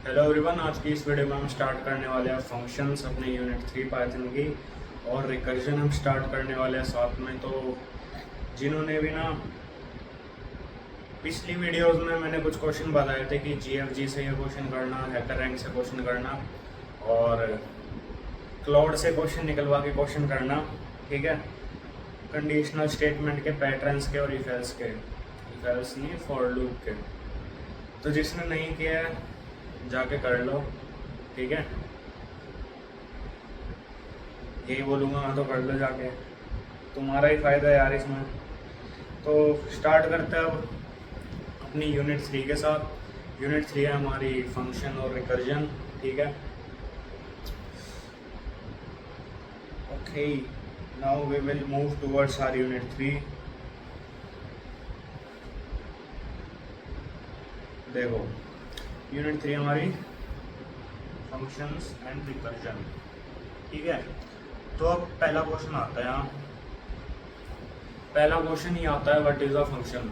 Hello everyone, आज की इस वीडियो में हम स्टार्ट करने वाले हैं फंक्शंस अपने यूनिट 3 पाइथन की। और रिकर्जन हम स्टार्ट करने वाले हैं साथ में। तो जिन्होंने भी ना पिछली वीडियोस में मैंने कुछ क्वेश्चन बताए थे कि जीएफजी से ये क्वेश्चन करना, हैकर रैंक से क्वेश्चन करना और क्लाउड से क्वेश्चन निकलवा के क्वेश्चन करना, ठीक है। कंडीशनल स्टेटमेंट के, पैटर्न्स के और इफ एल्स के, इफ एल्स नहीं फॉर लूप के। तो जिसने नहीं किया है जाके कर लो, ठीक है। यही बोलूँगा मैं तो, कर लो जाके, तुम्हारा ही फ़ायदा है यार इसमें। तो स्टार्ट करते हैं अब अपनी यूनिट 3 के साथ। यूनिट 3 है हमारी फंक्शन और रिकर्जन, ठीक है। Okay, now we will move towards our unit 3। देखो, यूनिट 3 हमारी फंक्शंस एंड रिकर्जन, ठीक है। तो अब पहला क्वेश्चन आता है यहाँ। पहला क्वेश्चन ही आता है, व्हाट इज अ फंक्शन।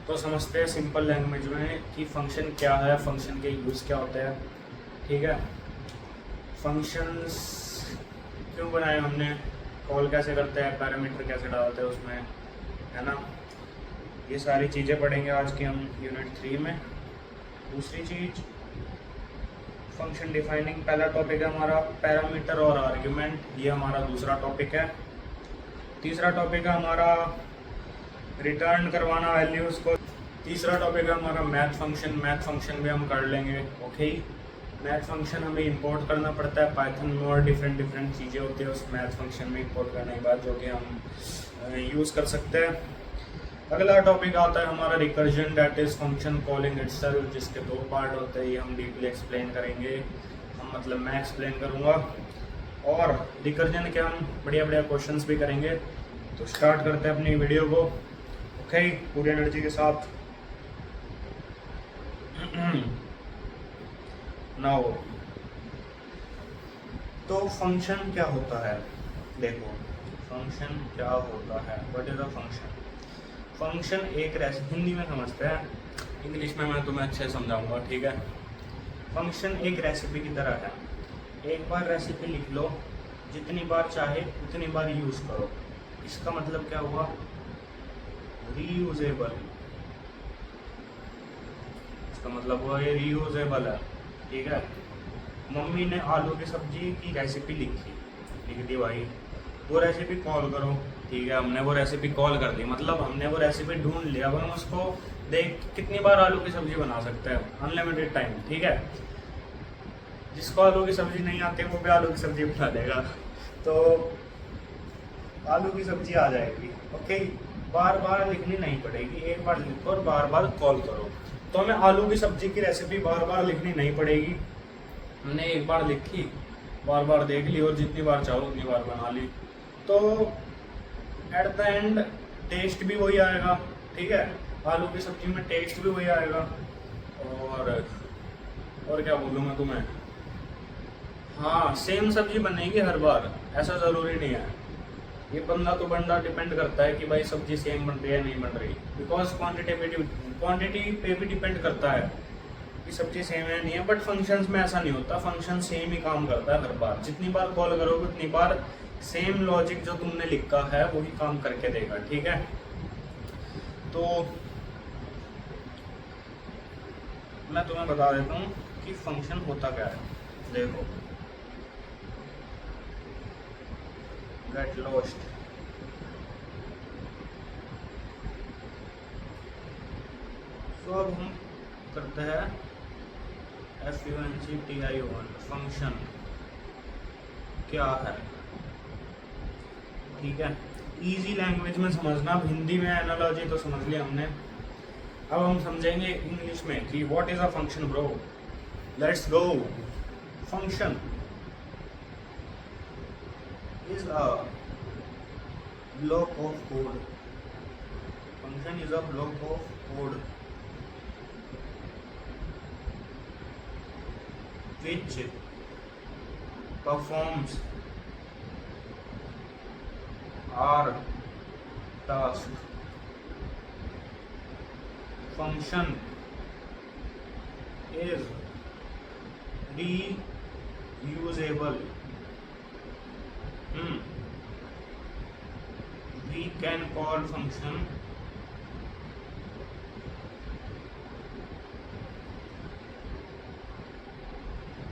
तो समझते हैं सिंपल लैंग्वेज में कि फंक्शन क्या है, फंक्शन के यूज़ क्या होते हैं, ठीक है। फंक्शंस क्यों बनाए हमने, कॉल कैसे करते हैं, पैरामीटर कैसे डालते हैं उसमें, है ना। ये सारी चीज़ें पढ़ेंगे आज की हम यूनिट 3 में। दूसरी चीज़, फंक्शन डिफाइनिंग पहला टॉपिक है हमारा। पैरामीटर और आर्ग्यूमेंट, ये हमारा दूसरा टॉपिक है। तीसरा टॉपिक है हमारा रिटर्न करवाना वैल्यूज़ को। तीसरा टॉपिक है हमारा मैथ फंक्शन। मैथ फंक्शन भी हम कर लेंगे, ओके। मैथ फंक्शन हमें इंपोर्ट करना पड़ता है पाइथन में, और डिफरेंट डिफरेंट चीज़ें होती है उस मैथ फंक्शन में इंपोर्ट करने के बाद, जो कि हम यूज़ कर सकते हैं। अगला टॉपिक आता है हमारा recursion, that is function calling itself, जिसके दो पार्ट होते हैं। ये हम डीपली एक्सप्लेन करेंगे, मतलब मैं एक्सप्लेन करूँगा। और रिकर्जन के हम बढ़िया बढ़िया क्वेश्चंस भी करेंगे। तो स्टार्ट करते हैं अपनी वीडियो को, ओके, पूरी एनर्जी के साथ। नाउ, तो फंक्शन क्या होता है, देखो फंक्शन क्या होता है, what is a function. Function एक रेसिपी, हिंदी में समझते हैं, इंग्लिश में मैं तुम्हें अच्छे समझाऊंगा, ठीक है। फंक्शन एक रेसिपी की तरह है। एक बार रेसिपी लिख लो, जितनी बार चाहे उतनी बार यूज़ करो। इसका मतलब क्या हुआ, रीयूजेबल। इसका मतलब हुआ ये रीयूजेबल है, ठीक है। मम्मी ने आलू की सब्जी की रेसिपी लिख दी भाई, वो रेसिपी कॉल करो, ठीक है। हमने वो रेसिपी कॉल कर दी, मतलब हमने वो रेसिपी ढूंढ लिया। अब हम उसको देख कितनी बार आलू की सब्जी बना सकते हैं, अनलिमिटेड टाइम, ठीक है। जिसको आलू की सब्जी नहीं आती वो भी आलू की सब्जी बना देगा, तो आलू की सब्जी आ जाएगी, ओके। बार बार लिखनी नहीं पड़ेगी, एक बार लिखो और बार बार कॉल करो। तो हमें आलू की सब्जी की रेसिपी बार बार लिखनी नहीं पड़ेगी। हमने एक बार लिखी, बार बार देख ली, और जितनी बार चाहो उतनी बार बना ली। तो एट द एंड टेस्ट भी वही आएगा, ठीक है। आलू की सब्जी में टेस्ट भी वही आएगा। और क्या बोलूँ मैं तुम्हें, हाँ, सेम सब्जी बनेगी हर बार, ऐसा ज़रूरी नहीं है। ये बंदा तो बंदा डिपेंड करता है कि भाई सब्जी सेम बन रही है नहीं बन रही, बिकॉज क्वांटिटी पे भी डिपेंड करता है कि सब्जी सेम है नहीं है। बट फंक्शंस में ऐसा नहीं होता, फंक्शन सेम ही काम करता है हर बार। जितनी बार कॉल करोगे उतनी बार सेम लॉजिक जो तुमने लिखा है वही काम करके देगा, ठीक है। तो मैं तुम्हें बता देता हूँ कि फंक्शन होता क्या है। देखो, गेट लॉस्ट। तो अब हम करते हैं FUNCTION, फंक्शन क्या है, ठीक है। इजी लैंग्वेज में समझना, अब हिंदी में एनालॉजी तो समझ लिया हमने। अब हम समझेंगे इंग्लिश में कि what is a function bro. Let's go. Function is a block of code. Function is a block of code which performs our task. Function is reusable. We can call function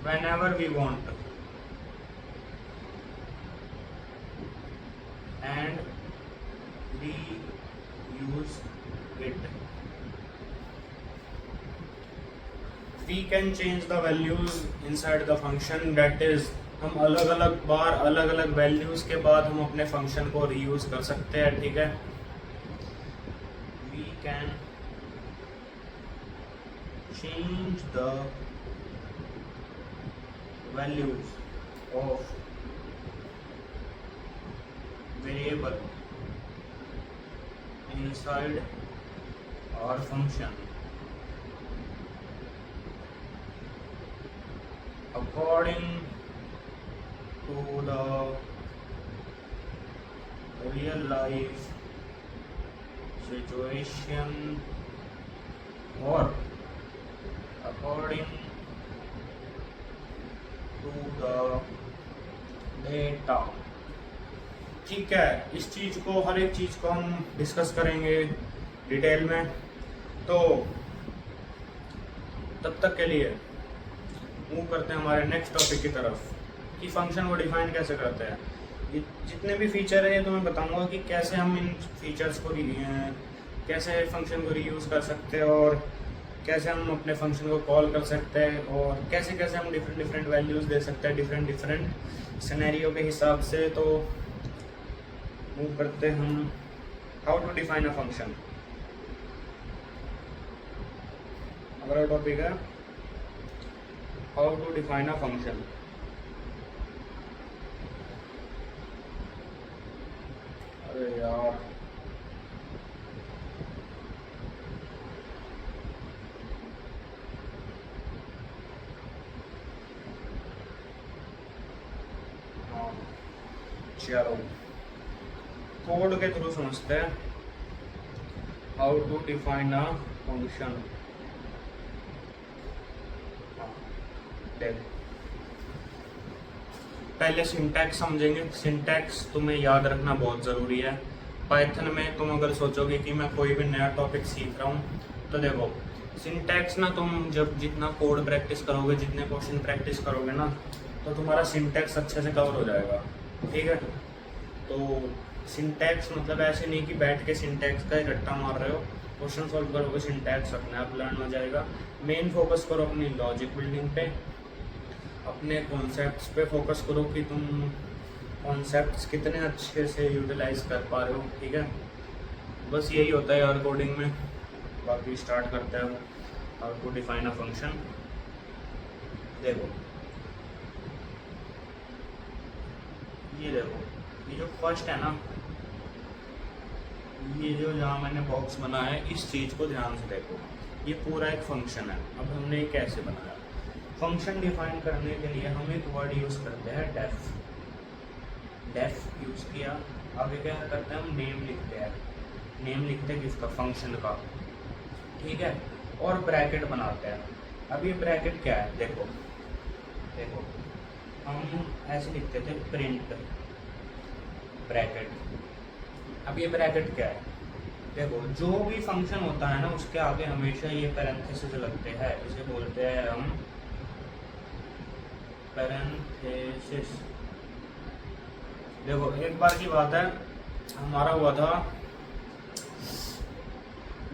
whenever we want and reuse it. We can change the values inside the function, that is हम अलग अलग बार अलग अलग values के बाद हम अपने function को रीयूज कर सकते हैं, ठीक है। We can change the values of variable inside our function according to the real life situation or according to the data। ठीक है, इस चीज को, हर एक चीज को हम डिस्कस करेंगे डिटेल में। तो तब तक के लिए मूव करते हैं हमारे नेक्स्ट टॉपिक की तरफ कि फंक्शन को डिफाइन कैसे करते हैं। ये जितने भी फीचर है ये तो मैं बताऊंगा कि कैसे हम इन फीचर्स को कैसे फंक्शन को रीयूज कर सकते हैं और कैसे हम अपने फंक्शन को कॉल कर सकते हैं और कैसे कैसे हम डिफरेंट डिफरेंट वैल्यूज दे सकते हैं डिफरेंट डिफरेंट सिनेरियो के हिसाब से। तो मूव करते हैं हम how to define a function. हमारा टॉपिक है how to define a function। अरे यार चलो कोड के थ्रू समझते हैं how to define a function. पहले सिंटैक्स समझेंगे। सिंटैक्स तुम्हें याद रखना बहुत ज़रूरी है। पाइथन में तुम अगर सोचोगे कि मैं कोई भी नया टॉपिक सीख रहा हूँ, तो देखो सिंटैक्स ना, तुम जब जितना कोड प्रैक्टिस करोगे, जितने क्वेश्चन प्रैक्टिस करोगे ना, तो तुम्हारा सिंटैक्स अच्छे से कवर हो जाएगा, ठीक है। तो सिंटैक्स मतलब ऐसे नहीं कि बैठ के सिंटैक्स का ही रट्टा मार रहे हो, क्वेश्चन सॉल्व करोगे, सिंटैक्स अपने आप लर्न हो जाएगा। मेन फोकस करो अपनी लॉजिक बिल्डिंग पे, अपने कॉन्सेप्ट्स पे फोकस करो कि तुम कॉन्सेप्ट्स कितने अच्छे से यूटिलाइज कर पा रहे हो, ठीक है। बस यही होता है यार कोडिंग में। बाकी स्टार्ट करते हैं how to define a function. देखो ये जो फर्स्ट है ना, ये जो जहाँ मैंने बॉक्स बनाया है, इस चीज़ को ध्यान से देखो। ये पूरा एक फंक्शन है। अब हमने ये कैसे बनाया? फंक्शन डिफाइन करने के लिए हम एक वर्ड यूज़ करते हैं डेफ। डेफ यूज़ किया, आगे क्या करते हैं हम नेम लिखते हैं। नेम लिखते हैं किसका? फंक्शन का, ठीक है। और ब्रैकेट बनाते हैं। अब ये ब्रैकेट क्या है? देखो देखो हम ऐसे लिखते थे प्रिंट ब्रैकेट। अब ये ब्रैकेट क्या है? देखो जो भी फंक्शन होता है ना, उसके आगे हमेशा ये पैरेंथेसिस लगते हैं। इसे बोलते हैं हम पैरेंथेसिस। देखो एक बार की बात है, हमारा हुआ था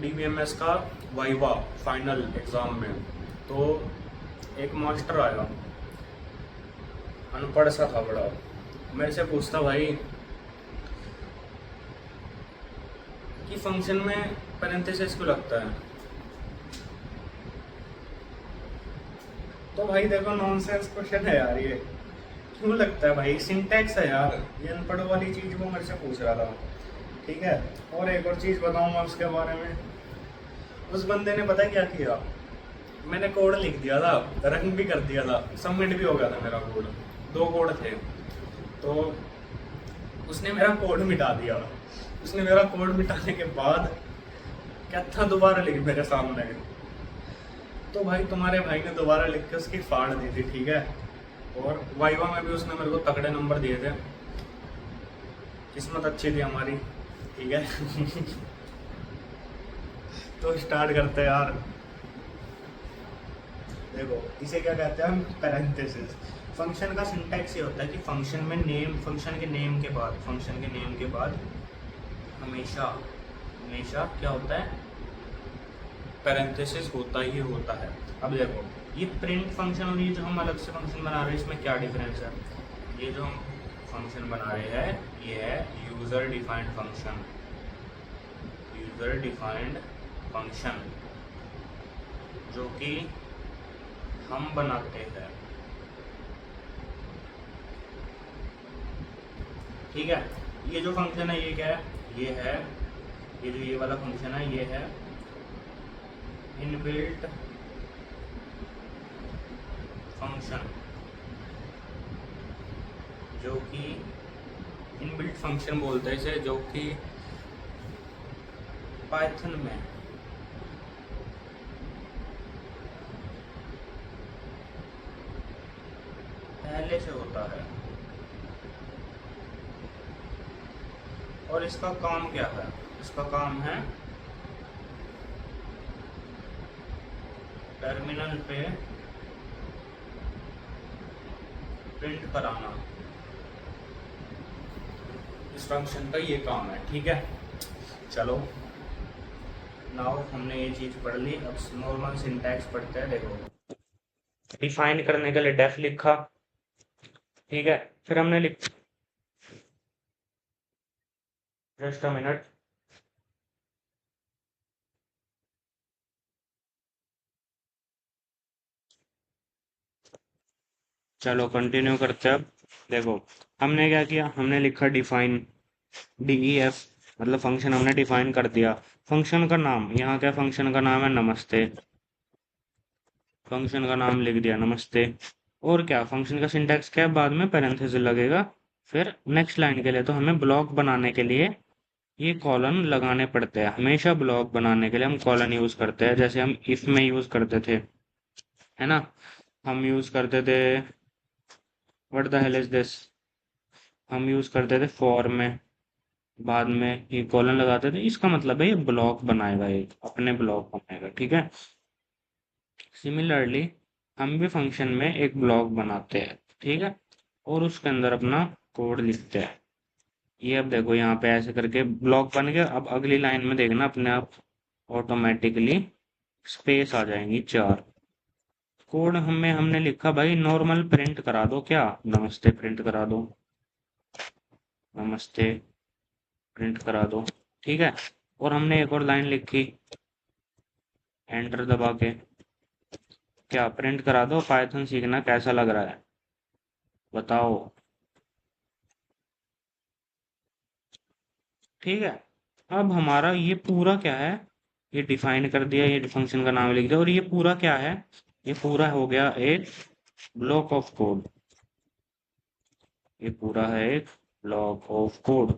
DBMS का वाइवा फाइनल एग्जाम में। तो एक मास्टर आया, अनपढ़ सा था बड़ा, मेरे से पूछता भाई कि फंक्शन में पैरेंथेसिस क्यों लगता है। तो भाई देखो नॉनसेंस क्वेश्चन है यार, ये क्यों लगता है भाई? सिंटैक्स है यार, ये अनपढ़ वाली चीज वो मेरे से पूछ रहा था, ठीक है। और एक और चीज बताऊंगा उसके बारे में। उस बंदे ने पता क्या किया, मैंने कोड लिख दिया था, रन भी कर दिया था, सबमिट भी हो गया था मेरा कोड। 2 कोड थे, तो उसने मेरा कोड मिटा दिया। उसने मेरा कोड मिटाने के बाद क्या था, दोबारा लिख मेरे सामने। तो भाई तुम्हारे भाई ने दोबारा लिख के उसकी फाड़ दी थी, ठीक है। और वाइवा में भी उसने मेरे को तगड़े नंबर दिए थे। किस्मत अच्छी थी हमारी, ठीक है। तो स्टार्ट करते हैं यार। देखो इसे क्या कहते हैं हम, पैरेंथेसिस। फंक्शन का सिंटैक्स ये होता है कि फंक्शन में नेम, फंक्शन के नेम के बाद हमेशा हमेशा क्या होता है, पैरेंथेसिस होता ही होता है। अब देखो ये प्रिंट फंक्शन और ये जो हम अलग से फंक्शन बना रहे हैं इसमें क्या डिफरेंस है। ये जो हम फंक्शन बना रहे हैं ये है user defined function, user defined function जो कि हम बनाते हैं, ठीक है। ये जो फंक्शन है ये क्या है, ये है, ये जो ये वाला फंक्शन है ये है इनबिल्ट फंक्शन, जो कि इनबिल्ट फंक्शन बोलते हैं इसे, जो कि पाइथन में पहले से होता है। और इसका काम क्या है, इसका काम है टर्मिनल पे प्रिंट कराना। इस फंक्शन का ये काम है, ठीक है। चलो नाउ हमने ये चीज़ पढ़ ली, अब नॉर्मल सिंटैक्स पढ़ते हैं। देखो डिफाइन करने के लिए डेफ लिखा, ठीक है। फिर हमने लिख, जस्ट अ मिनट, चलो कंटिन्यू करते हैं। अब देखो हमने क्या किया, हमने लिखा डिफाइन, DEF, मतलब फंक्शन हमने डिफाइन कर दिया। फंक्शन का नाम, यहाँ क्या फंक्शन का नाम है नमस्ते, फंक्शन का नाम लिख दिया नमस्ते। और क्या फंक्शन का सिंटैक्स क्या है, बाद में पैरेंथेसिस लगेगा। फिर नेक्स्ट लाइन के लिए तो हमें ब्लॉक बनाने के लिए ये कॉलन लगाने पड़ते हैं। हमेशा ब्लॉक बनाने के लिए हम कॉलन यूज करते हैं, जैसे हम इफ में यूज करते थे, है ना। हम यूज करते थे, what the hell is this, हम यूज करते थे फॉर में, बाद में ये कॉलन लगाते थे। इसका मतलब है ये ब्लॉक बनाएगा, एक अपने ब्लॉक बनाएगा, ठीक है। सिमिलरली हम भी फंक्शन में एक ब्लॉक बनाते हैं, ठीक है, और उसके अंदर अपना कोड लिखते हैं। ये अब देखो यहाँ पे ऐसे करके ब्लॉक बन गया। अब अगली लाइन में देखना अपने आप ऑटोमेटिकली स्पेस आ जाएंगी 4। कोड हमें हमने लिखा भाई नॉर्मल प्रिंट करा दो, क्या नमस्ते प्रिंट करा दो, नमस्ते प्रिंट करा दो, ठीक है। और हमने एक और लाइन लिखी एंटर दबा के, क्या प्रिंट करा दो पाइथन सीखना कैसा लग रहा है, बताओ, ठीक है। अब हमारा ये पूरा क्या है, ये डिफाइन कर दिया, ये फंक्शन का नाम लिख दिया, और ये पूरा क्या है, ये पूरा हो गया एक ब्लॉक ऑफ कोड, ये पूरा है एक block of code,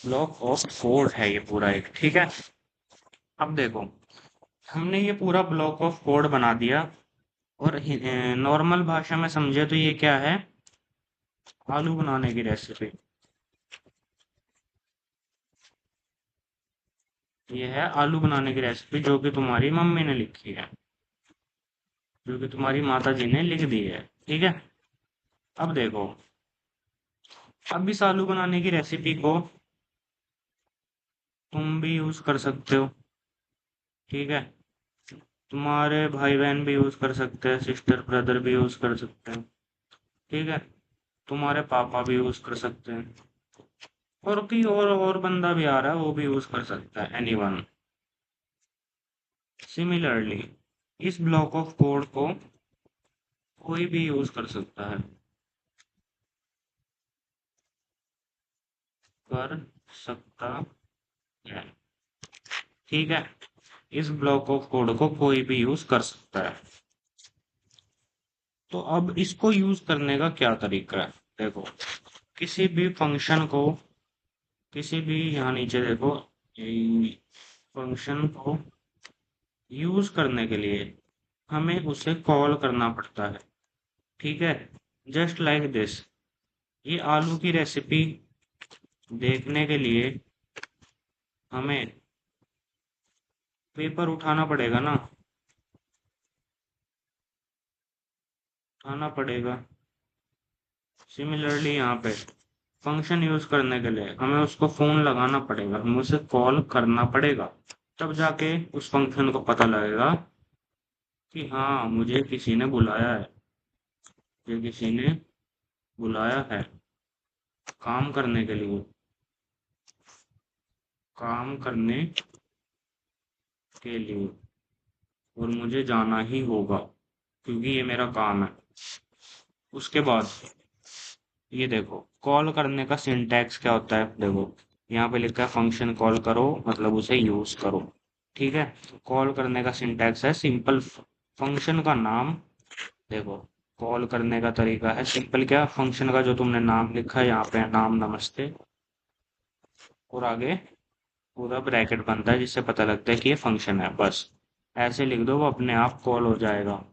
block of code है ये पूरा एक, ठीक है। अब देखो हमने ये पूरा ब्लॉक ऑफ कोड बना दिया, और नॉर्मल भाषा में समझे तो ये क्या है, आलू बनाने की रेसिपी। ये है आलू बनाने की रेसिपी जो कि तुम्हारी मम्मी ने लिखी है, जो कि तुम्हारी माता जी ने लिख दी है, ठीक है। अब देखो, अब इस आलू बनाने की रेसिपी को तुम भी यूज कर सकते हो, ठीक है। तुम्हारे भाई बहन भी यूज कर सकते हैं, सिस्टर ब्रदर भी यूज कर सकते हैं, ठीक है। तुम्हारे पापा भी यूज कर सकते हैं, और कोई और बंदा भी आ रहा है वो भी यूज कर सकता है, एनीवन। सिमिलरली इस ब्लॉक ऑफ कोड को कोई भी यूज कर सकता है, कर सकता है, ठीक है। इस ब्लॉक ऑफ कोड को कोई भी यूज कर सकता है। तो अब इसको यूज करने का क्या तरीका है, देखो किसी भी फंक्शन को, किसी भी यहाँ नीचे देखो फंक्शन को यूज करने के लिए हमें उसे कॉल करना पड़ता है। ठीक है, जस्ट लाइक दिस। ये आलू की रेसिपी देखने के लिए हमें पेपर उठाना पड़ेगा ना, उठाना पड़ेगा। सिमिलरली यहाँ पे फंक्शन यूज करने के लिए हमें उसको फोन लगाना पड़ेगा, हमें उसे कॉल करना पड़ेगा। तब जाके उस फंक्शन को पता लगेगा कि हाँ, मुझे किसी ने बुलाया है, मुझे किसी ने बुलाया है काम करने के लिए, काम करने के लिए, और मुझे जाना ही होगा क्योंकि ये मेरा काम है। उसके बाद ये देखो, कॉल करने का सिंटैक्स क्या होता है, देखो यहाँ पे लिखा है फंक्शन कॉल करो मतलब उसे यूज करो। ठीक है, कॉल करने का सिंटैक्स है सिंपल। फंक्शन का नाम, देखो कॉल करने का तरीका है सिंपल। क्या फंक्शन का जो तुमने नाम लिखा है यहाँ पे, नाम नमस्ते, और आगे पूरा ब्रैकेट बनता है जिससे पता लगता है कि ये फंक्शन है। बस ऐसे लिख दो, वो अपने आप कॉल हो जाएगा।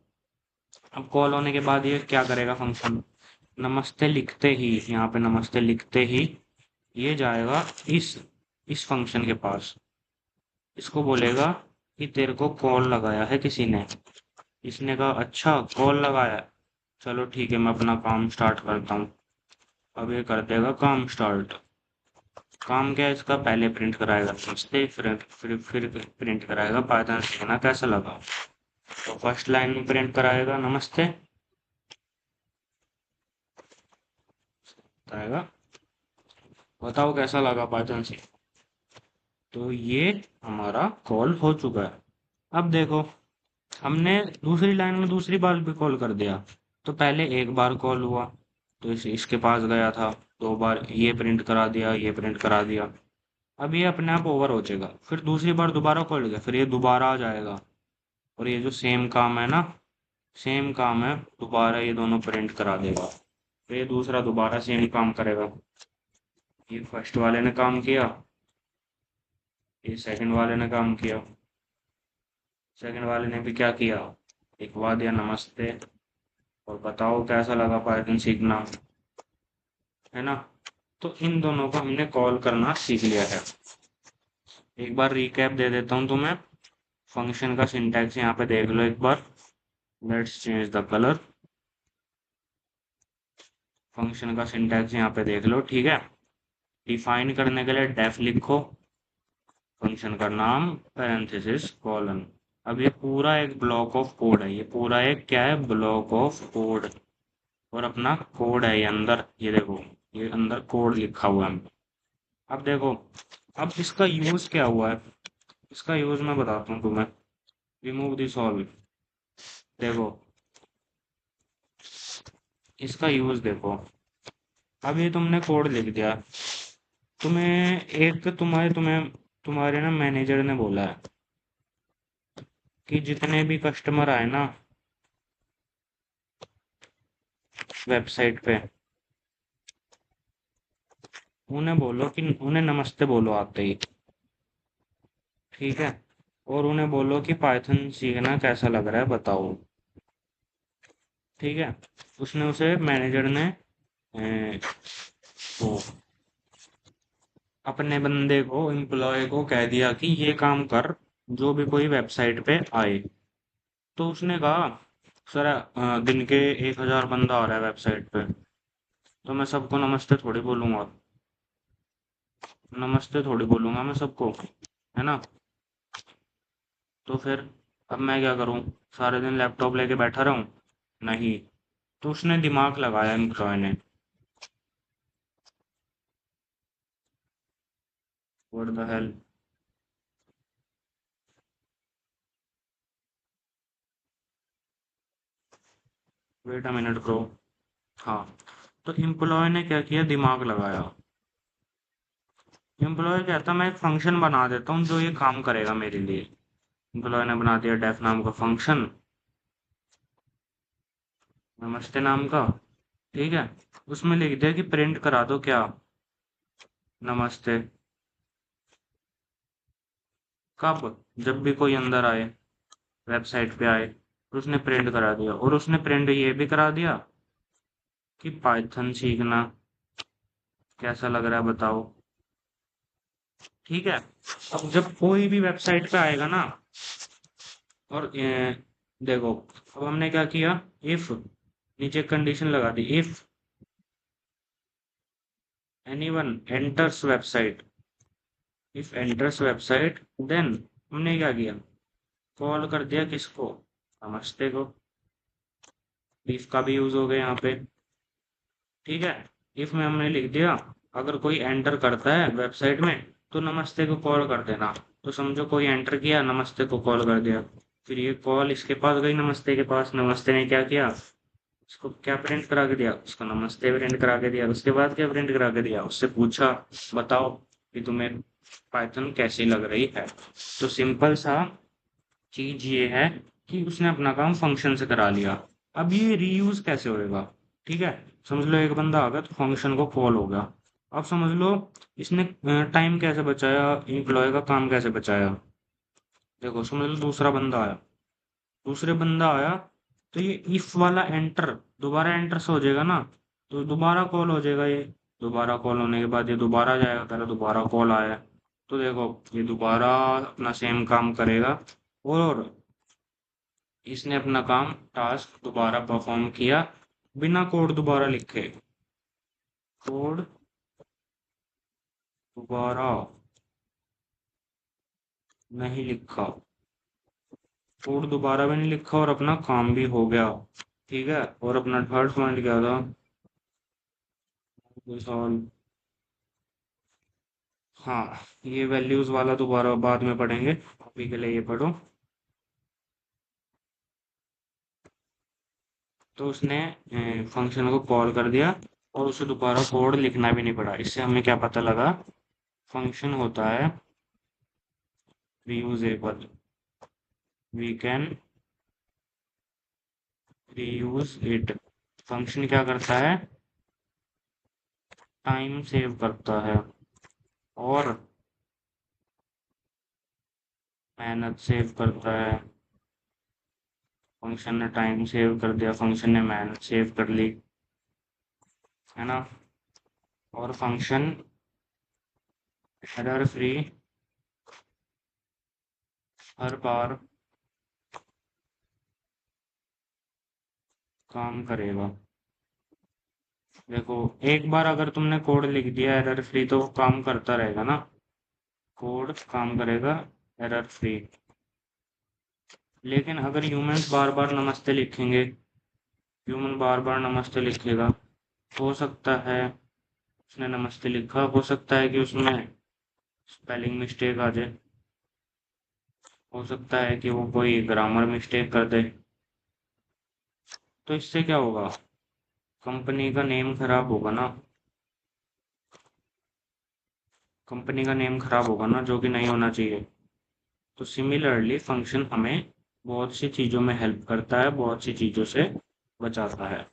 अब कॉल होने के बाद ये क्या करेगा फंक्शन, नमस्ते लिखते ही, यहाँ पे नमस्ते लिखते ही ये जाएगा इस फंक्शन के पास। इसको बोलेगा कि तेरे को कॉल लगाया है किसी ने। इसने कहा अच्छा कॉल लगाया है, चलो ठीक है मैं अपना काम स्टार्ट करता हूँ। अब ये कर देगा काम स्टार्ट। काम क्या है इसका, पहले प्रिंट कराएगा नमस्ते, फिर प्रिंट कराएगा पायथन सीखना कैसा लगा। तो फर्स्ट लाइन में प्रिंट कराएगा नमस्ते, बताएगा बताओ कैसा लगा पायथन सीख। तो ये हमारा कॉल हो चुका है। अब देखो, हमने दूसरी लाइन में दूसरी बार भी कॉल कर दिया। तो पहले एक बार कॉल हुआ तो इसके पास गया था, दो बार ये प्रिंट करा दिया, ये प्रिंट करा दिया। अब ये अपने आप ओवर हो जाएगा, फिर दूसरी बार दोबारा कॉल किया, फिर ये दोबारा आ जाएगा। और ये जो सेम काम है ना, सेम काम है, दोबारा ये दोनों प्रिंट करा देगा। फिर ये दूसरा दोबारा सेम काम करेगा। ये फर्स्ट वाले ने काम किया, ये सेकंड वाले ने काम किया। सेकंड वाले ने भी क्या किया, लिखवा दिया नमस्ते और बताओ कैसा लगा पाइथन सीखना, है ना। तो इन दोनों को हमने कॉल करना सीख लिया है। एक बार रिकैप दे देता हूँ तुम्हें। फंक्शन का सिंटैक्स यहाँ पे देख लो एक बार। Let's change the colour. Function का सिंटैक्स यहाँ पे देख लो, ठीक है। डिफाइन करने के लिए डेफ लिखो, फंक्शन का नाम पैरेंथेसिस कॉलन। अब ये पूरा एक ब्लॉक ऑफ कोड है, ये पूरा एक क्या है, ब्लॉक ऑफ कोड। और अपना कोड है ये अंदर, ये देखो ये अंदर कोड लिखा हुआ है। अब देखो, अब इसका यूज क्या हुआ है, इसका यूज मैं बताता हूँ तुम्हें। Remove this all. देखो इसका यूज देखो। अब ये तुमने कोड लिख दिया, तुम्हें एक तुम्हारे तुम्हें तुम्हारे ना मैनेजर ने बोला है कि जितने भी कस्टमर आए ना वेबसाइट पे, उन्हें बोलो कि उन्हें नमस्ते बोलो आते ही। ठीक है, और उन्हें बोलो कि पाइथन सीखना कैसा लग रहा है बताओ। ठीक है, उसने उसे मैनेजर ने वो अपने बंदे को, एम्प्लॉय को कह दिया कि ये काम कर, जो भी कोई वेबसाइट पे आए। तो उसने कहा सर दिन के 1,000 बंदा आ रहा है वेबसाइट पे, तो मैं सबको नमस्ते थोड़ी बोलूंगा, नमस्ते थोड़ी बोलूंगा मैं सबको, है ना। तो फिर अब मैं क्या करूं, सारे दिन लैपटॉप लेके बैठा रहूं, नहीं। तो उसने दिमाग लगाया एम्प्लॉय ने। What the hell. Wait a minute bro. हाँ, तो एम्प्लॉय ने क्या किया, दिमाग लगाया। एम्प्लॉय कहता मैं एक फंक्शन बना देता हूँ जो ये काम करेगा मेरे लिए। एम्प्लॉय ने बना दिया डेफ नाम का फंक्शन, नमस्ते नाम का। ठीक है, उसमें लिख दिया कि प्रिंट करा दो क्या, नमस्ते। कब, जब भी कोई अंदर आए। वेबसाइट पे आए और उसने प्रिंट करा दिया, और उसने प्रिंट ये भी करा दिया कि पाइथन सीखना कैसा लग रहा है बताओ। ठीक है। अब जब कोई भी वेबसाइट पे आएगा ना, और देखो, अब हमने क्या किया, इफ, नीचे कंडीशन लगा दी, if anyone enters website, if enters website, then हमने क्या किया, कॉल कर दिया किसको, नमस्ते को। इफ का भी यूज हो गया यहाँ पे। ठीक है। इफ में हमने लिख दिया, अगर कोई एंटर करता है वेबसाइट में तो नमस्ते को कॉल कर देना। तो समझो कोई एंटर किया, नमस्ते को कॉल कर दिया, फिर ये कॉल इसके पास गई, नमस्ते के पास, नमस्ते ने क्या किया, उसको क्या प्रिंट करा के दिया, उसको नमस्ते प्रिंट करा के दिया। उसके बाद क्या प्रिंट करा के दिया, उससे पूछा बताओ कि तुम्हें पाइथन कैसी लग रही है। तो सिंपल सा चीज ये है कि उसने अपना काम फंक्शन से करा लिया। अब ये रीयूज कैसे होएगा, ठीक है। समझ लो एक बंदा आ गया तो फंक्शन को कॉल हो गया। अब समझ लो इसने टाइम कैसे बचाया, एम्प्लॉय का काम कैसे बचाया। देखो समझ लो दूसरा बंदा आया, दूसरे बंदा आया तो ये इफ वाला एंटर दोबारा एंटर से हो जाएगा ना, तो दोबारा कॉल हो जाएगा ये। दोबारा कॉल होने के बाद ये दोबारा जाएगा, पहले दोबारा कॉल आया तो देखो ये दोबारा अपना सेम काम करेगा, और इसने अपना काम टास्क दोबारा परफॉर्म किया बिना कोड दोबारा लिखे। कोड दोबारा नहीं लिखा, कोड दोबारा भी नहीं लिखा और अपना काम भी हो गया। ठीक है। और अपना थर्ड पॉइंट क्या था, सॉल्व, हाँ ये वैल्यूज वाला दोबारा बाद में पढ़ेंगे, अभी के लिए ये पढ़ो। तो उसने फंक्शन को कॉल कर दिया और उसे दोबारा कोड लिखना भी नहीं पड़ा। इससे हमें क्या पता लगा, फंक्शन होता है reusable, we can reuse it. Function क्या करता है, टाइम सेव करता है और मेहनत सेव करता है। फंक्शन ने टाइम सेव कर दिया, फंक्शन ने मेहनत सेव कर ली, है ना। और फंक्शन एरर फ्री हर बार काम करेगा। देखो एक बार अगर तुमने कोड लिख दिया एरर फ्री तो वो काम करता रहेगा ना, कोड काम करेगा एरर फ्री। लेकिन अगर ह्यूमंस बार बार नमस्ते लिखेंगे, ह्यूमन बार बार नमस्ते लिखेगा, हो सकता है उसने नमस्ते लिखा, हो सकता है कि उसमें स्पेलिंग मिस्टेक आ जाए, हो सकता है कि वो कोई ग्रामर मिस्टेक कर दे। तो इससे क्या होगा, कंपनी का नेम खराब होगा ना, कंपनी का नेम खराब होगा ना, जो कि नहीं होना चाहिए। तो सिमिलरली फंक्शन हमें बहुत सी चीज़ों में हेल्प करता है, बहुत सी चीज़ों से बचाता है।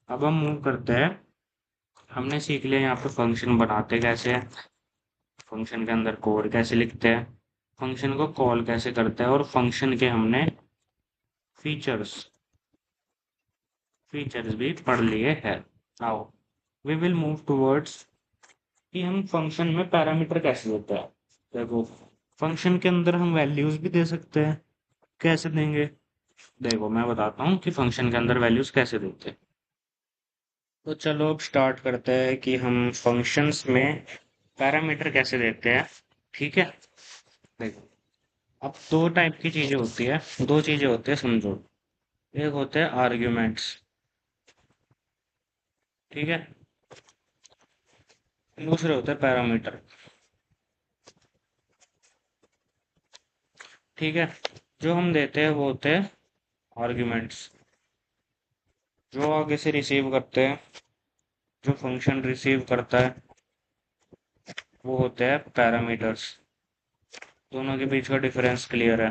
अब हम मूव करते हैं, हमने सीख लिया यहाँ पे फंक्शन बनाते कैसे हैं, फंक्शन के अंदर कोड कैसे लिखते हैं, फंक्शन को कॉल कैसे करते हैं, और फंक्शन के हमने फीचर्स फीचर्स भी पढ़ लिए हैं। Now we will move towards कि हम फंक्शन में पैरामीटर कैसे देते हैं। देखो फंक्शन के अंदर हम वैल्यूज भी दे सकते हैं, कैसे देंगे, देखो मैं बताता हूँ कि फंक्शन के अंदर वैल्यूज कैसे देते हैं। तो चलो अब स्टार्ट करते हैं कि हम फंक्शंस में पैरामीटर कैसे देते हैं। ठीक है। देखो अब दो टाइप की चीजें होती है, दो चीजें होती है समझो, एक होते हैं आर्ग्यूमेंट्स, ठीक है, दूसरे होते हैं पैरामीटर। ठीक है। जो हम देते हैं वो होते हैं आर्ग्यूमेंट्स, जो आगे से रिसीव करते हैं, जो फंक्शन रिसीव करता है वो होते हैं पैरामीटर्स। दोनों के बीच का डिफरेंस क्लियर है।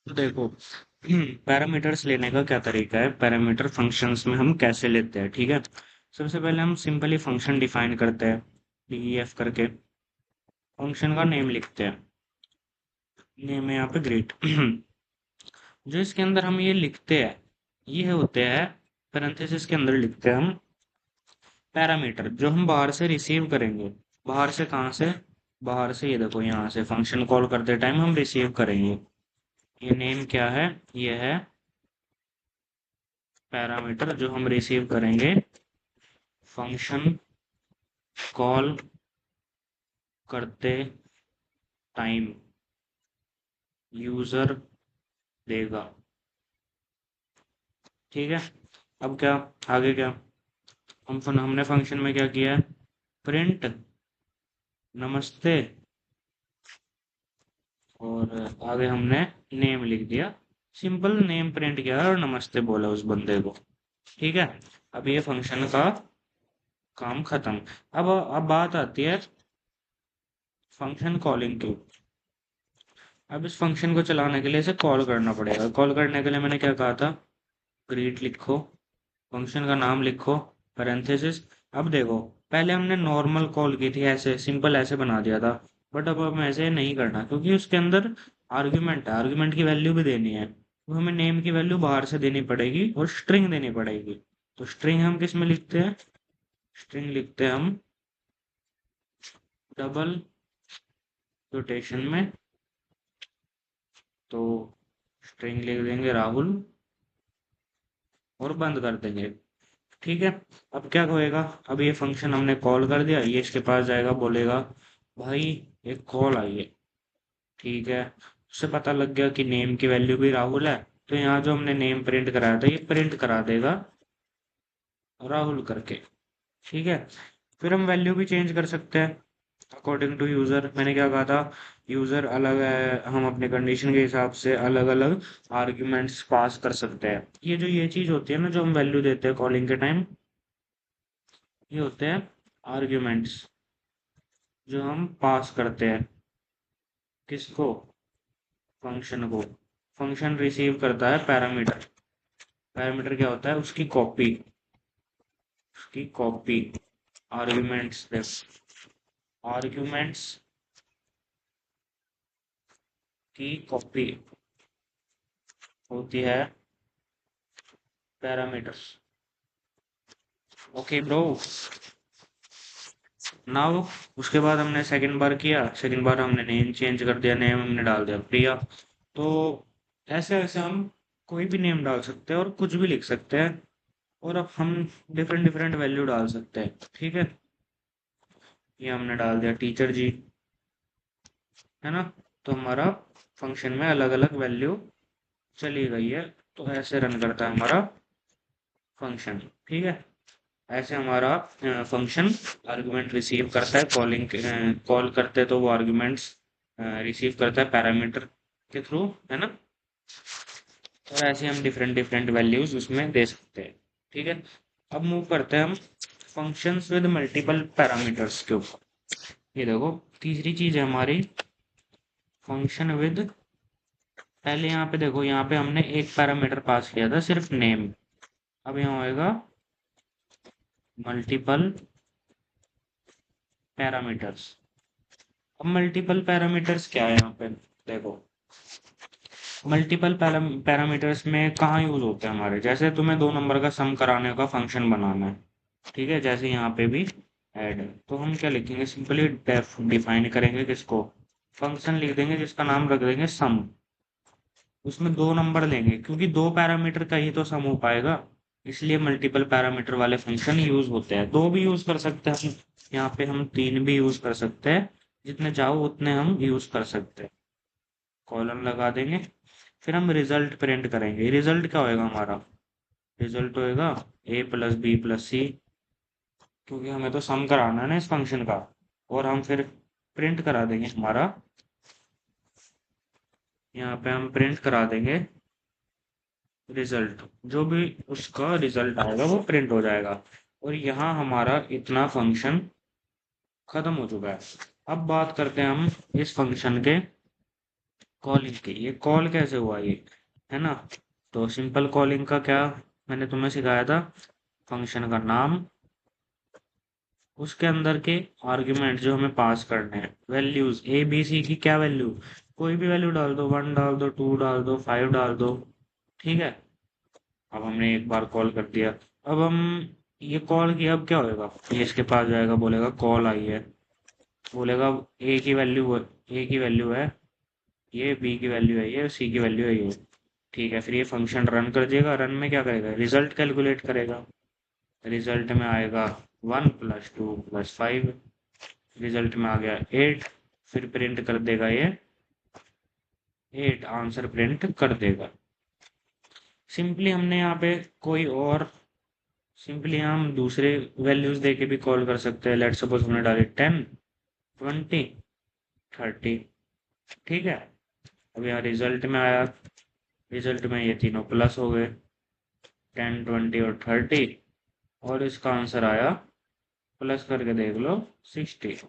तो देखो पैरामीटर्स लेने का क्या तरीका है, पैरामीटर फंक्शंस में हम कैसे लेते हैं। ठीक है। सबसे पहले हम सिंपली फंक्शन डिफाइन करते हैं, डीईएफ करके फंक्शन का नेम लिखते हैं। नेम है यहाँ पे ग्रेट। जो इसके अंदर हम ये लिखते हैं, ये होते हैं पैरेंथेसिस के अंदर लिखते हैं हम पैरामीटर, जो हम बाहर से रिसीव करेंगे। बाहर से कहाँ से? बाहर से, ये देखो यहाँ से फंक्शन कॉल करते टाइम हम रिसीव करेंगे। ये नेम क्या है? ये है पैरामीटर जो हम रिसीव करेंगे फंक्शन कॉल करते टाइम यूजर देगा। ठीक है। अब क्या, आगे क्या? हमने फंक्शन में क्या किया है? प्रिंट नमस्ते, और आगे हमने नेम लिख दिया। सिंपल नेम प्रिंट किया और नमस्ते बोला उस बंदे को। ठीक है। अब ये फंक्शन का काम खत्म। अब बात आती है फंक्शन कॉलिंग की। अब इस फंक्शन को चलाने के लिए इसे कॉल करना पड़ेगा। कॉल करने के लिए मैंने क्या कहा था? ग्रीट लिखो, फंक्शन का नाम लिखो, पैरेंथेसिस। अब देखो, पहले हमने नॉर्मल कॉल की थी, ऐसे सिंपल ऐसे बना दिया था। बट अब हमें ऐसे नहीं करना, क्योंकि उसके अंदर आर्ग्यूमेंट है, आर्ग्यूमेंट की वैल्यू भी देनी है। तो हमें नेम की वैल्यू बाहर से देनी पड़ेगी और स्ट्रिंग देनी पड़ेगी। तो स्ट्रिंग हम किस में लिखते हैं? स्ट्रिंग लिखते हैं हम डबल कोटेशन में। तो स्ट्रिंग लिख देंगे राहुल और बंद कर देंगे। ठीक है। अब क्या होएगा? अब ये फंक्शन हमने कॉल कर दिया, ये इसके पास जाएगा, बोलेगा भाई एक कॉल आई है। ठीक है। उससे पता लग गया कि नेम की वैल्यू भी राहुल है, तो यहाँ जो हमने नेम प्रिंट कराया था ये प्रिंट करा देगा राहुल करके। ठीक है। फिर हम वैल्यू भी चेंज कर सकते हैं अकॉर्डिंग टू यूजर। मैंने क्या कहा था? यूजर अलग है, हम अपने कंडीशन के हिसाब से अलग अलग आर्ग्यूमेंट्स पास कर सकते हैं। ये चीज होती है ना, जो हम वैल्यू देते हैं कॉलिंग के टाइम, ये होते हैं आर्ग्यूमेंट्स जो हम पास करते हैं। किसको? फंक्शन को। फंक्शन रिसीव करता है पैरामीटर। पैरामीटर क्या होता है? उसकी कॉपी, उसकी कॉपी। आर्ग्यूमेंट्स, आर्ग्यूमेंट्स की कॉपी होती है पैरामीटर्स। Okay bro. नाउ उसके बाद हमने सेकंड बार किया, सेकंड बार हमने नेम चेंज कर दिया, नेम हमने डाल दिया प्रिया। तो ऐसे ऐसे हम कोई भी नेम डाल सकते हैं और कुछ भी लिख सकते हैं, और अब हम डिफरेंट डिफरेंट वैल्यू डाल सकते हैं। ठीक है। ये हमने डाल दिया टीचर जी, है ना? तो हमारा फंक्शन में अलग अलग वैल्यू चली गई है। तो ऐसे रन करता है हमारा फंक्शन। ठीक है। ऐसे हमारा फंक्शन आर्गुमेंट रिसीव करता है, कॉल करते तो वो आर्गुमेंट्स रिसीव करता है पैरामीटर के थ्रू, है ना? और ऐसे हम डिफरेंट डिफरेंट वैल्यूज उसमें दे सकते हैं। ठीक है। अब मूव करते हैं हम फंक्शंस विद मल्टीपल पैरामीटर्स के ऊपर। ये देखो, तीसरी चीज है हमारी फंक्शन विद। पहले यहाँ पे देखो, यहाँ पे हमने एक पैरामीटर पास किया था सिर्फ नेम। अब यहाँ होएगा मल्टीपल पैरामीटर्स। अब मल्टीपल पैरामीटर्स क्या है यहाँ पे? देखो, मल्टीपल पैरामीटर्स में कहाँ यूज होते हैं हमारे? जैसे तुम्हें दो नंबर का सम कराने का फंक्शन बनाना है, ठीक है, जैसे यहाँ पे भी ऐड है, तो हम क्या लिखेंगे? सिंपली डेफ डिफाइन करेंगे किसको? फंक्शन लिख देंगे जिसका नाम रख देंगे सम। उसमें दो नंबर लेंगे, क्योंकि दो पैरामीटर का ही तो सम हो पाएगा, इसलिए मल्टीपल पैरामीटर वाले फंक्शन यूज होते हैं। दो भी यूज कर सकते हैं हम, यहाँ पे हम तीन भी यूज कर सकते हैं, जितने चाहो उतने हम यूज कर सकते हैं। कॉलन लगा देंगे। फिर हम रिजल्ट प्रिंट करेंगे। रिजल्ट क्या होएगा हमारा? रिजल्ट होएगा a प्लस बी प्लस सी, क्योंकि हमें तो सम कराना है ना इस फंक्शन का। और हम फिर प्रिंट करा देंगे हमारा, यहाँ पे हम प्रिंट करा देंगे रिजल्ट। जो भी उसका रिजल्ट आएगा वो प्रिंट हो जाएगा। और यहाँ हमारा इतना फंक्शन खत्म हो चुका है। अब बात करते हैं हम इस फंक्शन के कॉलिंग की। ये कॉल कैसे हुआ ये, है ना? तो सिंपल कॉलिंग का क्या मैंने तुम्हें सिखाया था? फंक्शन का नाम, उसके अंदर के आर्ग्यूमेंट जो हमें पास करने हैं, वैल्यूज ए बी सी की क्या वैल्यू? कोई भी वैल्यू डाल दो, 1 डाल दो, 2 डाल दो, 5 डाल दो, ठीक है। अब हमने एक बार कॉल कर दिया। अब हम ये कॉल किया, अब क्या होएगा, ये इसके पास जाएगा, बोलेगा कॉल आई है, बोलेगा ए की वैल्यू है ये, बी की वैल्यू है ये, सी की वैल्यू है ये, ठीक है। फिर ये फंक्शन रन कर देगा, रन में क्या करेगा, रिजल्ट कैलकुलेट करेगा। रिजल्ट में आएगा 1 + 2 + 5, रिजल्ट में आ गया 8। फिर प्रिंट कर देगा ये 8, आंसर प्रिंट कर देगा। सिंपली हमने यहाँ पे कोई और, सिंपली हम दूसरे वैल्यूज दे के भी कॉल कर सकते हैं। लेट्स सपोज हमने डाली 10, 20, 30, ठीक है। अब यहाँ रिजल्ट में आया, रिजल्ट में ये तीनों प्लस हो गए, 10, 20 और 30, और इसका आंसर आया, प्लस करके देख लो, 60।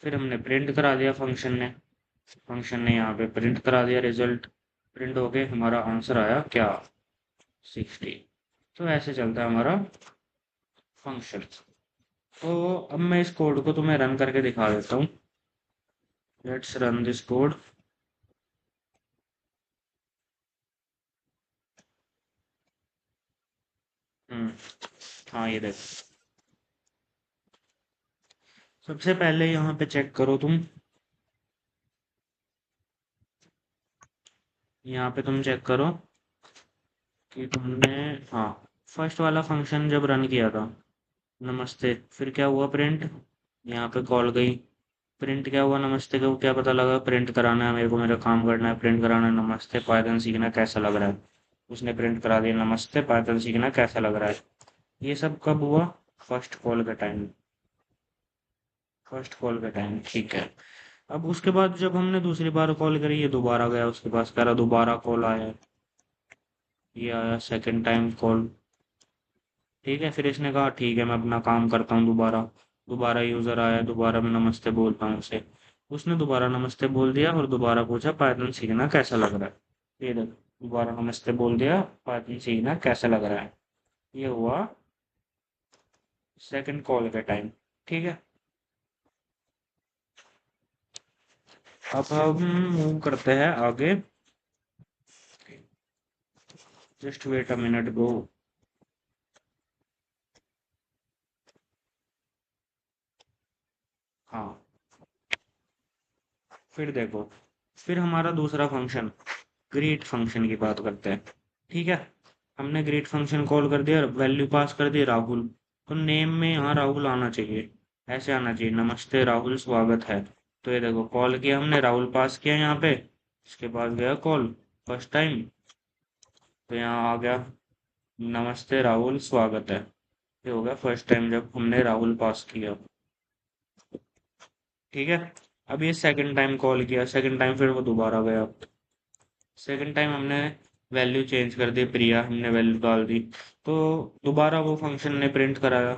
फिर हमने प्रिंट करा दिया फंक्शन ने यहाँ पे प्रिंट करा दिया, रिजल्ट प्रिंट हो गए, हमारा आंसर आया क्या, 60। तो ऐसे चलता है हमारा फंक्शन। तो अब मैं इस कोड को तुम्हें रन करके दिखा देता हूँ। Let's run this code. हम्म, हाँ ये देख, सबसे पहले यहाँ पे चेक करो तुम, यहाँ पे तुम चेक करो कि तुमने, हाँ, फर्स्ट वाला फंक्शन जब रन किया था, नमस्ते, फिर क्या हुआ, प्रिंट, यहाँ पे कॉल गई, प्रिंट क्या हुआ, नमस्ते को क्या पता लगा, प्रिंट कराना है मेरे को, मेरा काम करना है, प्रिंट कराना है, नमस्ते पाइथन सीखना कैसा लग रहा है, उसने प्रिंट करा दिया, नमस्ते पाइथन सीखना कैसा लग रहा है। ये सब कब हुआ, फर्स्ट कॉल के टाइम, फर्स्ट कॉल के टाइम, ठीक है। अब उसके बाद जब हमने दूसरी बार कॉल करी, ये दोबारा गया उसके पास, कह रहा दोबारा कॉल आया, ये आया सेकंड टाइम कॉल, ठीक है। फिर इसने कहा ठीक है मैं अपना काम करता हूँ, दोबारा दोबारा यूजर आया, दोबारा मैं नमस्ते बोलता हूँ उसे, उसने दोबारा नमस्ते बोल दिया और दोबारा पूछा पाइथन सीखना कैसा लग रहा है, ये देखो दोबारा नमस्ते बोल दिया, पाइथन सीखना कैसा लग रहा है। ये हुआ सेकंड कॉल के टाइम, ठीक है। अब हम मूव करते हैं आगे, जस्ट वेट अ मिनट गो। हाँ, फिर देखो, फिर हमारा दूसरा फंक्शन, ग्रीट फंक्शन की बात करते हैं, ठीक है। हमने ग्रीट फंक्शन कॉल कर दिया, वैल्यू पास कर दी राहुल, तो नेम में यहाँ राहुल आना चाहिए, ऐसे आना चाहिए, नमस्ते राहुल स्वागत है। तो ये देखो कॉल किया हमने, राहुल पास किया यहाँ पे, इसके बाद गया कॉल फर्स्ट टाइम, तो यहाँ आ गया नमस्ते राहुल स्वागत है, ये हो गया फर्स्ट टाइम जब हमने राहुल पास किया, ठीक है। अब ये सेकंड टाइम कॉल किया, सेकंड टाइम फिर वो दोबारा गया, सेकंड टाइम हमने वैल्यू चेंज कर दी, प्रिया हमने वैल्यू डाल दी, तो दोबारा वो फंक्शन ने प्रिंट कराया,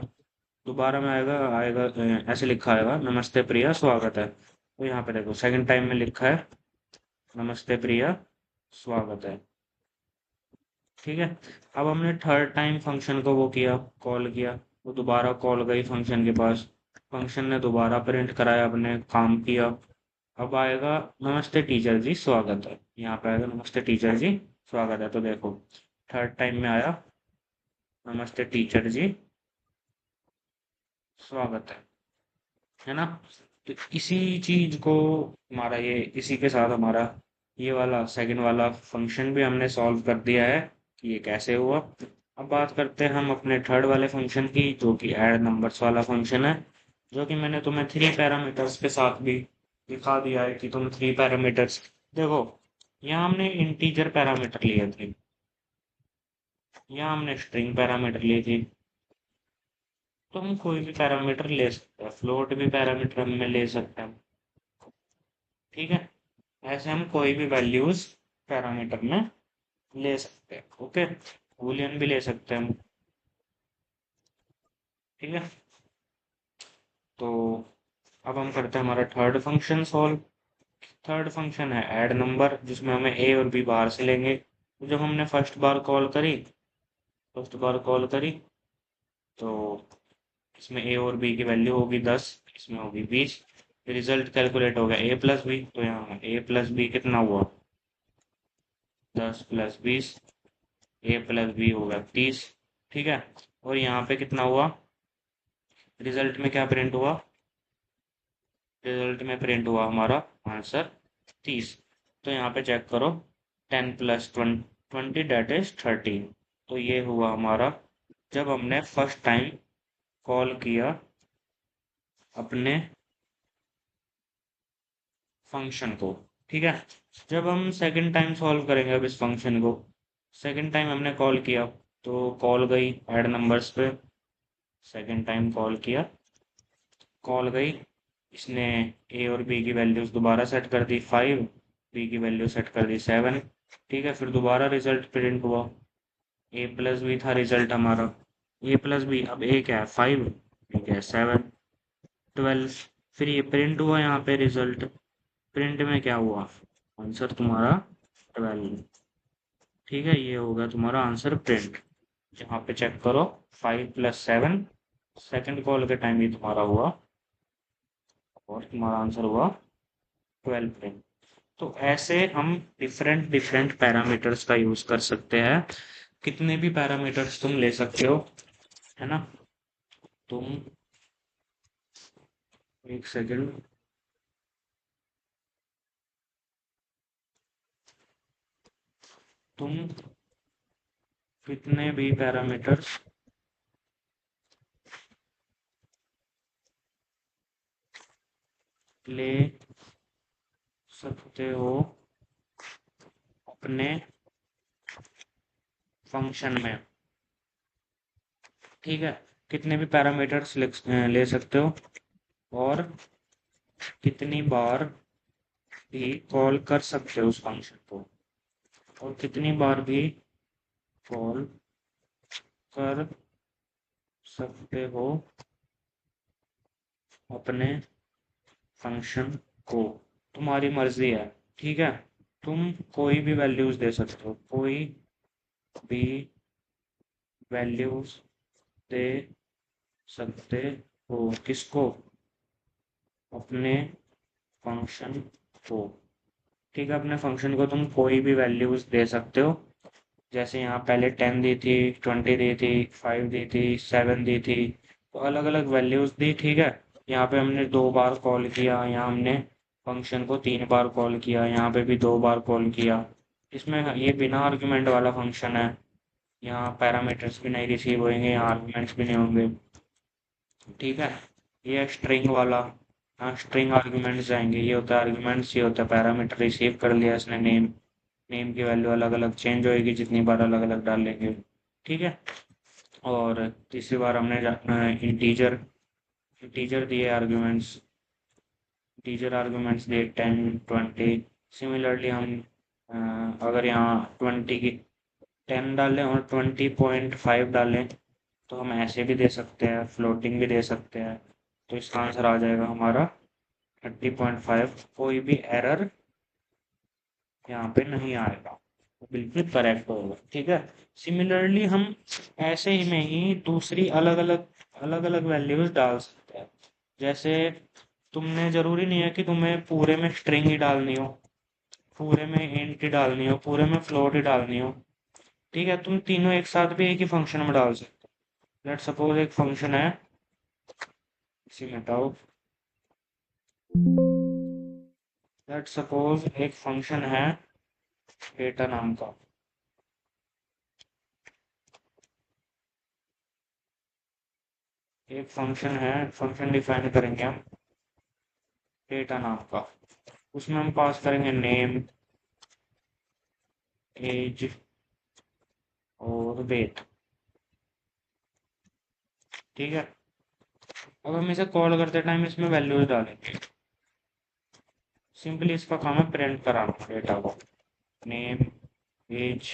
दोबारा में आएगा आएगा ऐसे लिखा आएगा, नमस्ते प्रिया स्वागत है। तो यहाँ पे देखो सेकंड टाइम में लिखा है नमस्ते प्रिया स्वागत है, ठीक है। अब हमने थर्ड टाइम फंक्शन को वो किया, कॉल किया, वो दोबारा कॉल गई फंक्शन के पास, फंक्शन ने दोबारा प्रिंट कराया, अपने काम किया। अब आएगा नमस्ते टीचर जी स्वागत है, यहाँ पे आएगा नमस्ते टीचर जी स्वागत है। तो देखो थर्ड टाइम में आया नमस्ते टीचर जी स्वागत है ना। तो इसी चीज को हमारा ये, इसी के साथ हमारा ये वाला सेकंड वाला फंक्शन भी हमने सॉल्व कर दिया है कि ये कैसे हुआ। अब बात करते हैं हम अपने थर्ड वाले फंक्शन की, जो कि ऐड नंबर्स वाला फंक्शन है, जो कि मैंने तुम्हें 3 पैरामीटर्स के साथ भी दिखा दिया है कि तुम 3 पैरामीटर्स देखो। यहाँ हमने इंटीजर पैरामीटर लिए थे, यहाँ हमने स्ट्रिंग पैरामीटर ली थी, तो हम कोई भी पैरामीटर ले सकते हैं, फ्लोट भी पैरामीटर हम ले सकते हैं, ठीक है। ऐसे हम कोई भी वैल्यूज पैरामीटर में ले सकते हैं, ओके, बूलियन भी ले सकते हैं हम, ठीक है। तो अब हम करते हैं हमारा third function solve. Third function है ऐड नंबर, जिसमें हमें ए और बी बाहर से लेंगे। तो जब हमने फर्स्ट बार कॉल करी, तो इसमें ए और बी की वैल्यू होगी 10, इसमें होगी 20, रिजल्ट कैलकुलेट हो गया ए प्लस बी, तो यहाँ ए प्लस बी कितना हुआ 10 प्लस 20, ए प्लस बी होगा 30। ठीक है, और यहाँ पे कितना हुआ, रिजल्ट में क्या प्रिंट हुआ, रिजल्ट में प्रिंट हुआ हमारा आंसर 30। तो यहाँ पे चेक करो 10 + 20 डेट इज 13। तो ये हुआ हमारा जब हमने फर्स्ट टाइम कॉल किया अपने फंक्शन को। ठीक है, जब हम सेकंड टाइम सॉल्व करेंगे अब इस फंक्शन को, सेकंड टाइम हमने कॉल किया तो कॉल गई ऐड नंबर्स पे, सेकंड टाइम कॉल किया, कॉल गई, इसने ए और बी की वैल्यूज दोबारा सेट कर दी 5, बी की वैल्यू सेट कर दी 7। ठीक है, फिर दोबारा रिजल्ट प्रिंट हुआ, ए प्लस बी था रिजल्ट हमारा, ए प्लस बी, अब ए क्या है 5, बी क्या है 7, 12। फिर ये प्रिंट हुआ यहाँ पे रिजल्ट, प्रिंट में क्या हुआ, आंसर तुम्हारा 12। ठीक है, ये होगा तुम्हारा आंसर प्रिंट। यहाँ पे चेक करो 5 + 7, सेकंड कॉल के टाइम ही तुम्हारा हुआ और तुम्हारा आंसर हुआ 12 प्रिंट। तो ऐसे हम डिफरेंट डिफरेंट पैरामीटर्स का यूज कर सकते हैं, कितने भी पैरामीटर्स तुम ले सकते हो, है ना। तुम एक सेकंड, तुम कितने भी पैरामीटर्स ले सकते हो अपने फंक्शन में। ठीक है, कितने भी पैरामीटर्स ले सकते हो और कितनी बार भी कॉल कर सकते हो उस फंक्शन को, और कितनी बार भी कॉल कर सकते हो अपने फंक्शन को, तुम्हारी मर्जी है। ठीक है, तुम कोई भी वैल्यूज दे सकते हो, कोई भी वैल्यूज दे सकते हो, किसको, अपने फंक्शन को। ठीक है, अपने फंक्शन को तुम कोई भी वैल्यूज दे सकते हो, जैसे यहाँ पहले 10 दी थी, 20 दी थी, 5 दी थी, 7 दी थी, तो अलग अलग वैल्यूज दी। ठीक है, यहाँ पे हमने 2 बार कॉल किया, यहाँ हमने फंक्शन को 3 बार कॉल किया, यहाँ पे भी 2 बार कॉल किया। इसमें ये बिना आर्गुमेंट वाला फंक्शन है, यहाँ पैरामीटर्स भी नहीं रिसीव होंगे, यहाँ आर्गुमेंट्स भी नहीं होंगे। ठीक है, ये स्ट्रिंग वाला, यहाँ स्ट्रिंग आर्गुमेंट्स जाएंगे, ये होता है आर्गुमेंट्स, ये होता है पैरामीटर, रिसीव कर लिया इसने नेम, नेम की वैल्यू अलग अलग चेंज होएगी जितनी बार अलग अलग डालेंगे। ठीक है, और तीसरी बार हमने इंटीजर, इंटीजर दिए आर्गुमेंट्स, इंटीजर आर्गुमेंट्स दिए 10 20। सिमिलरली हम अगर यहाँ 20 की 10 डालें और 20.5 डालें तो हम ऐसे भी दे सकते हैं, फ्लोटिंग भी दे सकते हैं, तो इसका आंसर आ जाएगा हमारा 30.5। कोई भी एरर यहाँ पे नहीं आएगा, वो बिल्कुल करेक्ट होगा। ठीक है, सिमिलरली हम ऐसे ही में ही दूसरी अलग अलग वैल्यूज डाल सकते हैं, जैसे तुमने जरूरी नहीं है कि तुम्हें पूरे में स्ट्रिंग ही डालनी हो, पूरे में इंट ही डालनी हो, पूरे में फ्लोट ही डालनी हो। ठीक है, तुम तीनों एक साथ भी एक ही फंक्शन में डाल सकते हो। लेट सपोज एक फंक्शन है, इसी में हटाओ, लेट सपोज एक फंक्शन है डेटा नाम का, एक फंक्शन है, फंक्शन डिफाइन करेंगे हम डेटा नाम का, उसमें हम पास करेंगे नेम, एज और वेट। ठीक है, अब हम इसे कॉल करते टाइम इसमें वैल्यूज डालेंगे, सिंपली इसका काम है प्रिंट कराना डेटा को, नेम, एज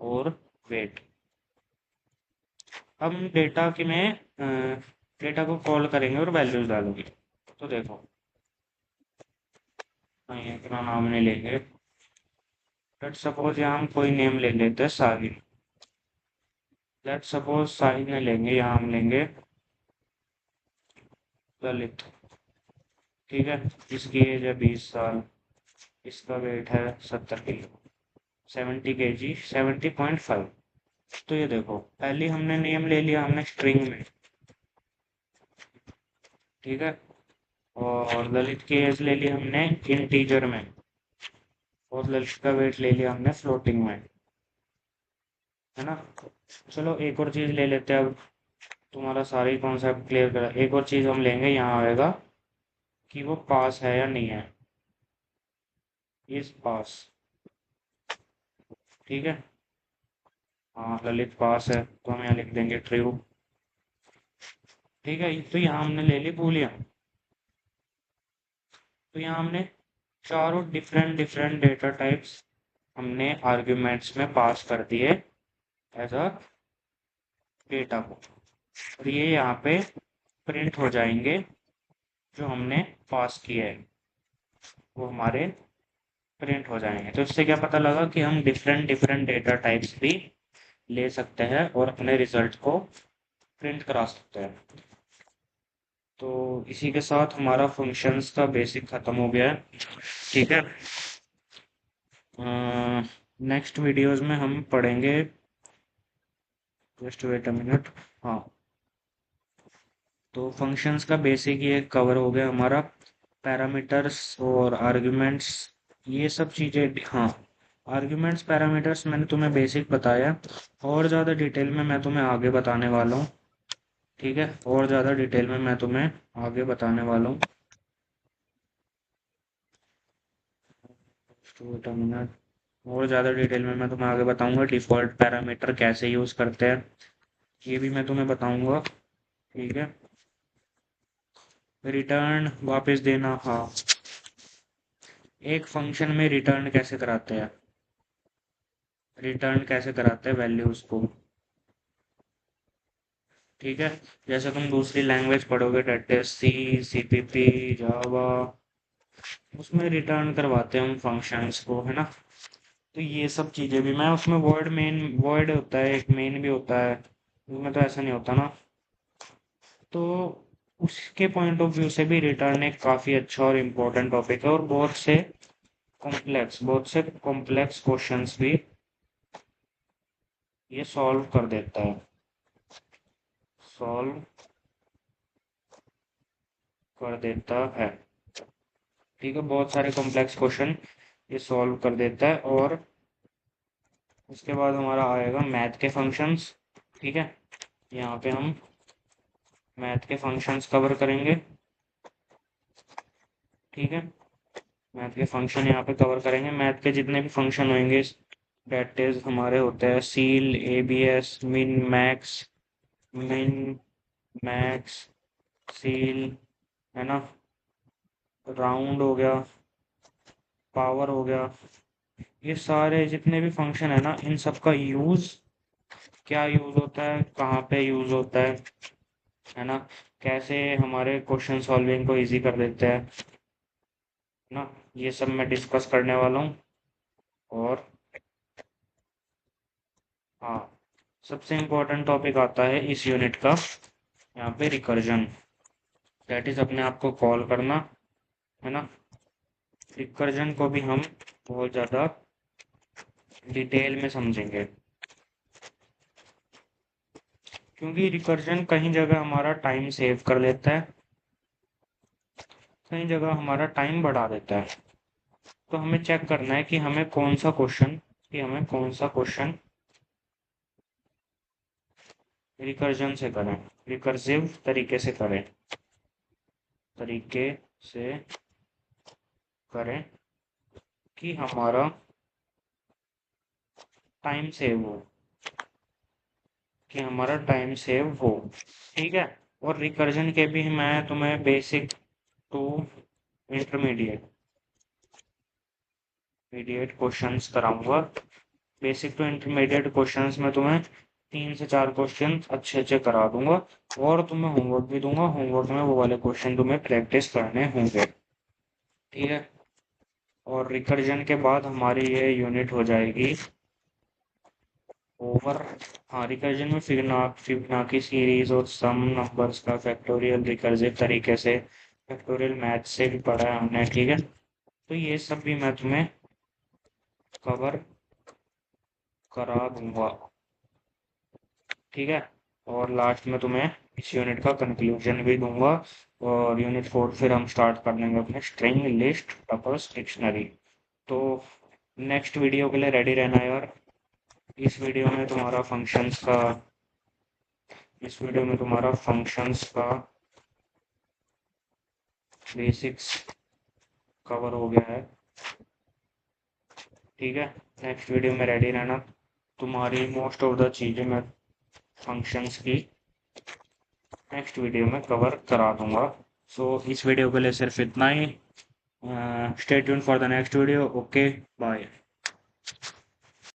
और वेट। हम डेटा की में डेटा को कॉल करेंगे और वैल्यूज डालेंगे। तो देखो, नहीं इतना नाम नहीं लेंगे, लेट सपोज यहाँ हम कोई नेम ले लेते हैं साहिल, लेट सपोज साहिल नहीं लेंगे, यहाँ हम लेंगे ललित। ठीक है। इसकी एज है 20 साल, इसका वेट है 70 किलो, 70 kg, 70.5। तो ये देखो, पहले हमने नेम ले लिया हमने स्ट्रिंग में, ठीक है, और ललित की एज ले ली हमने इंटीजर में, और ललित का वेट ले लिया हमने फ्लोटिंग में, है ना। चलो एक और चीज ले लेते हैं अब, तुम्हारा सारे कॉन्सेप्ट क्लियर करा। एक और चीज हम लेंगे, यहाँ आएगा कि वो पास है या नहीं है, इस पास, ठीक है। हाँ ललित पास है, तो हम यहाँ लिख देंगे ट्रू, ठीक है। तो यहाँ हमने ले ली बूलियन। तो यहाँ हमने चारों डिफरेंट डिफरेंट डेटा टाइप्स हमने आर्ग्यूमेंट्स में पास कर दिए एज अ डेटा को, और ये यहाँ पे प्रिंट हो जाएंगे जो हमने पास किए हैं, वो हमारे प्रिंट हो जाएंगे। तो इससे क्या पता लगा कि हम डिफरेंट डिफरेंट डेटा टाइप्स भी ले सकते हैं और अपने रिजल्ट को प्रिंट करा सकते हैं। तो इसी के साथ हमारा फंक्शंस का बेसिक खत्म हो गया है, ठीक है। नेक्स्ट वीडियोस में हम पढ़ेंगे, जस्ट वेट अ मिनट, हाँ। तो फंक्शंस का बेसिक ये कवर हो गया हमारा, पैरामीटर्स और आर्ग्यूमेंट्स, ये सब चीज़ें, हाँ। आर्ग्यूमेंट्स पैरामीटर्स मैंने तुम्हें बेसिक बताया, और ज़्यादा डिटेल में मैं तुम्हें आगे बताने वाला हूँ, ठीक है। और ज़्यादा डिटेल में मैं तुम्हें आगे बताने वाला हूँ। वेट अ मिनट, और ज़्यादा डिटेल में मैं तुम्हें आगे बताऊंगा डिफ़ॉल्ट पैरामीटर कैसे यूज़ करते हैं, ये भी मैं तुम्हें बताऊंगा, ठीक है। रिटर्न वापस देना, हाँ। एक फंक्शन में रिटर्न कैसे कराते हैं, रिटर्न कैसे कराते हैं वैल्यूज को, ठीक है। जैसे तुम दूसरी लैंग्वेज पढ़ोगे, डेट इज सी, सीपीपी, जावा, उसमें रिटर्न करवाते हैं हम फंक्शंस को, है ना। तो ये सब चीजें भी, मैं उसमें वर्ड मेन वर्ड होता है, एक मेन भी होता है, उसमें तो ऐसा नहीं होता ना। तो उसके पॉइंट ऑफ व्यू से भी रिटर्न एक काफी अच्छा और इम्पोर्टेंट टॉपिक है, और बहुत से कॉम्प्लेक्स क्वेश्चंस भी ये सॉल्व कर देता है, सॉल्व कर देता है, ठीक है। बहुत सारे कॉम्प्लेक्स क्वेश्चन ये सॉल्व कर देता है। और उसके बाद हमारा आएगा मैथ के फंक्शंस, ठीक है। यहाँ पे हम मैथ के फंक्शंस कवर करेंगे, ठीक है। मैथ के फंक्शन यहाँ पे कवर करेंगे, मैथ के जितने भी फंक्शन होंगे, डेट इज हमारे होते हैं seal, ABS, min max, seal, है ना, राउंड हो गया, पावर हो गया, ये सारे जितने भी फंक्शन है ना, इन सब का यूज, क्या यूज होता है, कहाँ पे यूज होता है ना, कैसे हमारे क्वेश्चन सॉल्विंग को इजी कर देते हैं ना, ये सब मैं डिस्कस करने वाला हूँ। और हाँ, सबसे इम्पोर्टेंट टॉपिक आता है इस यूनिट का, यहाँ पे रिकर्जन, दैट इज अपने आप को कॉल करना, है ना। रिकर्जन को भी हम बहुत ज़्यादा डिटेल में समझेंगे, क्योंकि रिकर्जन कहीं जगह हमारा टाइम सेव कर लेता है, कई जगह हमारा टाइम बढ़ा देता है। तो हमें चेक करना है कि हमें कौन सा क्वेश्चन रिकर्जन से करें, रिकर्सिव तरीके से करें कि हमारा टाइम सेव हो, ठीक है। और रिकर्जन के भी मैं तुम्हें basic to intermediate mediate questions कराऊंगा। बेसिक टू इंटरमीडिएट क्वेश्चंस में तुम्हें 3 से 4 क्वेश्चन अच्छे अच्छे करा दूंगा, और तुम्हें होमवर्क भी दूंगा, होमवर्क में वो वाले क्वेश्चन तुम्हें प्रैक्टिस करने होंगे, ठीक है। और रिकर्जन के बाद हमारी ये यूनिट हो जाएगी ओवर। हाँ, रिकर्जन में फिबोनाची सीरीज और सम नंबर्स का फैक्टोरियल रिकर्सिव तरीके से फैक्टोरियल मैथ से भी पढ़ा है हमने, ठीक है। तो ये सब भी मैं तुम्हें कवर करा दूंगा, ठीक है। और लास्ट में तुम्हें इस यूनिट का कंक्लूजन भी दूंगा। और यूनिट 4 फिर हम स्टार्ट कर लेंगे अपने स्ट्रिंग लिस्ट टपल्स डिक्शनरी। तो नेक्स्ट वीडियो के लिए रेडी रहना यार। इस वीडियो में तुम्हारा फंक्शंस का बेसिक्स कवर हो गया है, ठीक है। नेक्स्ट वीडियो में रेडी रहना, तुम्हारी मोस्ट ऑफ द चीज़ें मैं फंक्शंस की नेक्स्ट वीडियो में कवर करा दूंगा। सो इस वीडियो के लिए सिर्फ इतना ही। Stay tuned for the next video. Okay, bye.